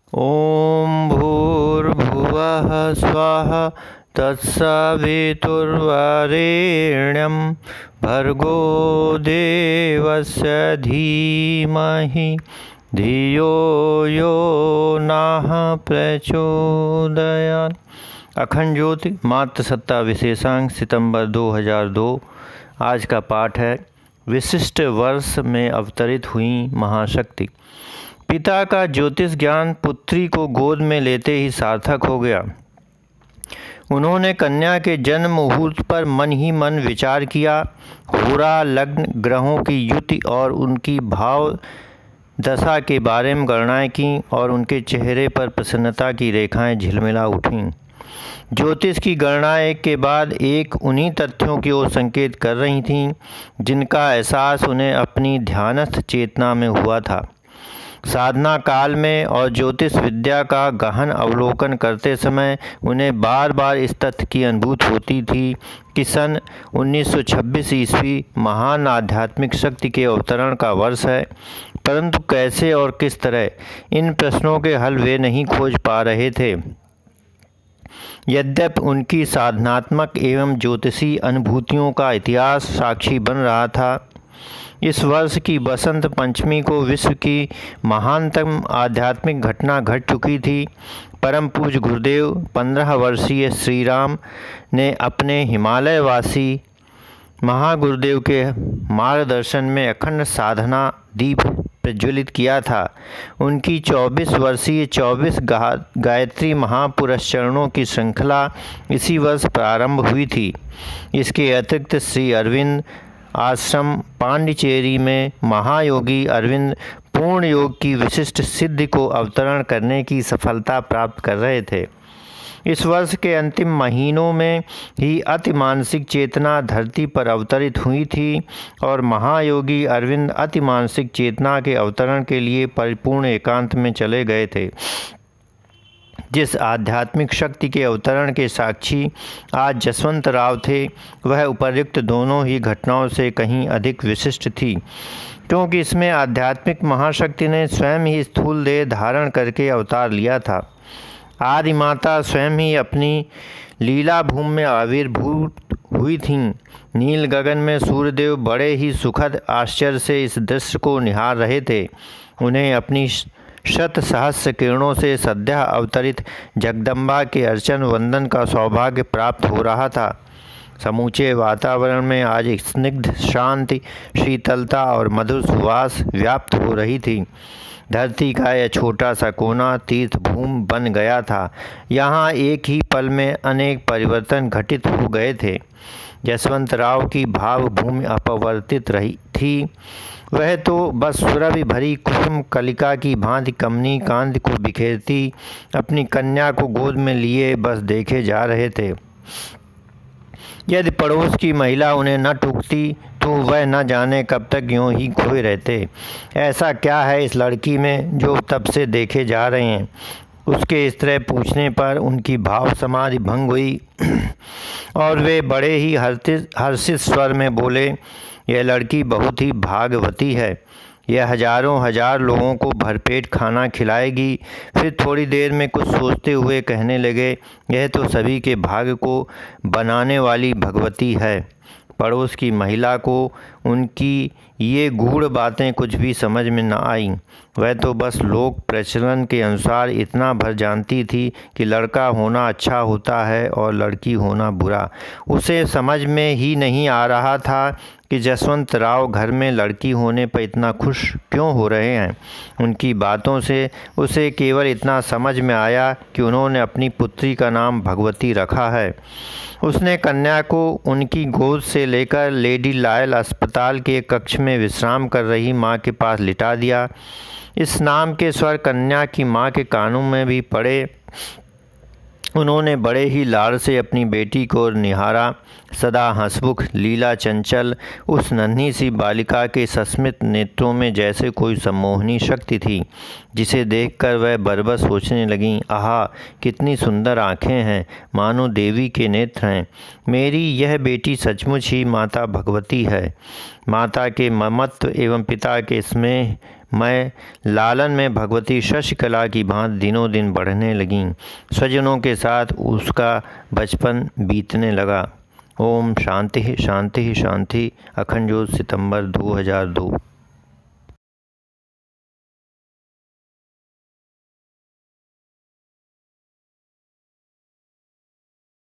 ॐ भूर्भुवः स्वः तत्सवितुर्वरेण्यं भर्गो देवस्य धीमहि धियो यो नः प्रचोदयात्। अखंड ज्योति मातृसत्ता विशेषांक सितंबर 2002। आज का पाठ है विशिष्ट वर्ष में अवतरित हुई महाशक्ति। पिता का ज्योतिष ज्ञान पुत्री को गोद में लेते ही सार्थक हो गया। उन्होंने कन्या के जन्म मुहूर्त पर मन ही मन विचार किया। होरा लग्न ग्रहों की युति और उनकी भाव दशा के बारे में गणनाएं की और उनके चेहरे पर प्रसन्नता की रेखाएं झिलमिला उठीं। ज्योतिष की गणना एक के बाद एक उन्हीं तथ्यों की ओर संकेत कर रही थीं जिनका एहसास उन्हें अपनी ध्यानस्थ चेतना में हुआ था। साधना काल में और ज्योतिष विद्या का गहन अवलोकन करते समय उन्हें बार बार इस तथ्य की अनुभूति होती थी कि सन 1926 ईस्वी महान आध्यात्मिक शक्ति के अवतरण का वर्ष है, परंतु कैसे और किस तरह, इन प्रश्नों के हल वे नहीं खोज पा रहे थे। यद्यपि उनकी साधनात्मक एवं ज्योतिषी अनुभूतियों का इतिहास साक्षी बन रहा था। इस वर्ष की बसंत पंचमी को विश्व की महानतम आध्यात्मिक घटना घट चुकी थी। परम पूज्य गुरुदेव 15 वर्षीय श्री राम ने अपने हिमालयवासी महागुरुदेव के मार्गदर्शन में अखंड साधना दीप प्रज्वलित किया था। उनकी 24 वर्षीय 24 गायत्री महापुरुष चरणों की श्रृंखला इसी वर्ष प्रारंभ हुई थी। इसके अतिरिक्त श्री अरविंद आश्रम पांडिचेरी में महायोगी अरविंद पूर्ण योग की विशिष्ट सिद्धि को अवतरण करने की सफलता प्राप्त कर रहे थे। इस वर्ष के अंतिम महीनों में ही अति मानसिक चेतना धरती पर अवतरित हुई थी और महायोगी अरविंद अति मानसिक चेतना के अवतरण के लिए परिपूर्ण एकांत में चले गए थे। जिस आध्यात्मिक शक्ति के अवतरण के साक्षी आज जसवंत राव थे, वह उपर्युक्त दोनों ही घटनाओं से कहीं अधिक विशिष्ट थी, क्योंकि इसमें आध्यात्मिक महाशक्ति ने स्वयं ही स्थूल देह धारण करके अवतार लिया था। आदि माता स्वयं ही अपनी लीला भूमि में आविर्भूत हुई थीं। नील गगन में सूर्यदेव बड़े ही सुखद आश्चर्य से इस दृश्य को निहार रहे थे। उन्हें अपनी शत सहस्र किरणों से सद्या अवतरित जगदम्बा के अर्चन वंदन का सौभाग्य प्राप्त हो रहा था। समूचे वातावरण में आज एक स्निग्ध शांति, शीतलता और मधुर सुवास व्याप्त हो रही थी। धरती का यह छोटा सा कोना तीर्थ भूमि बन गया था। यहाँ एक ही पल में अनेक परिवर्तन घटित हो गए थे। जसवंत राव की भाव भूमि अपवर्तित रही थी। वह तो बस सुरभि भरी कुसुम कलिका की भांति कमनी कांति को बिखेरती अपनी कन्या को गोद में लिए बस देखे जा रहे थे। यदि पड़ोस की महिला उन्हें न टूकती तो वह न जाने कब तक यूं ही खोए रहते। ऐसा क्या है इस लड़की में जो तब से देखे जा रहे हैं? उसके इस तरह पूछने पर उनकी भाव समाधि भंग हुई और वे बड़े ही हर्षित स्वर में बोले, यह लड़की बहुत ही भाग्यवती है। यह हजारों हजार लोगों को भरपेट खाना खिलाएगी। फिर थोड़ी देर में कुछ सोचते हुए कहने लगे, यह तो सभी के भाग्य को बनाने वाली भगवती है। पड़ोस की महिला को उनकी ये गूढ़ बातें कुछ भी समझ में न आईं। वह तो बस लोक प्रचलन के अनुसार इतना भर जानती थी कि लड़का होना अच्छा होता है और लड़की होना बुरा। उसे समझ में ही नहीं आ रहा था कि जसवंत राव घर में लड़की होने पर इतना खुश क्यों हो रहे हैं। उनकी बातों से उसे केवल इतना समझ में आया कि उन्होंने अपनी पुत्री का नाम भगवती रखा है। उसने कन्या को उनकी गोद से लेकर लेडी लायल अस्पताल के कक्ष में विश्राम कर रही माँ के पास लिटा दिया। इस नाम के स्वर कन्या की माँ के कानों में भी पड़े। उन्होंने बड़े ही लाड़ से अपनी बेटी को निहारा। सदा हंसमुख लीला चंचल उस नन्ही सी बालिका के सस्मित नेत्रों में जैसे कोई सम्मोहनी शक्ति थी, जिसे देखकर वह बरबस सोचने लगीं, आहा कितनी सुंदर आँखें हैं, मानो देवी के नेत्र हैं। मेरी यह बेटी सचमुच ही माता भगवती है। माता के ममत्व एवं पिता के स्नेह मैं लालन में भगवती शशिकला की भांति दिनों दिन बढ़ने लगीं। स्वजनों के साथ उसका बचपन बीतने लगा। ओम शांति शांति शांति। अखंड ज्योत सितंबर 2002।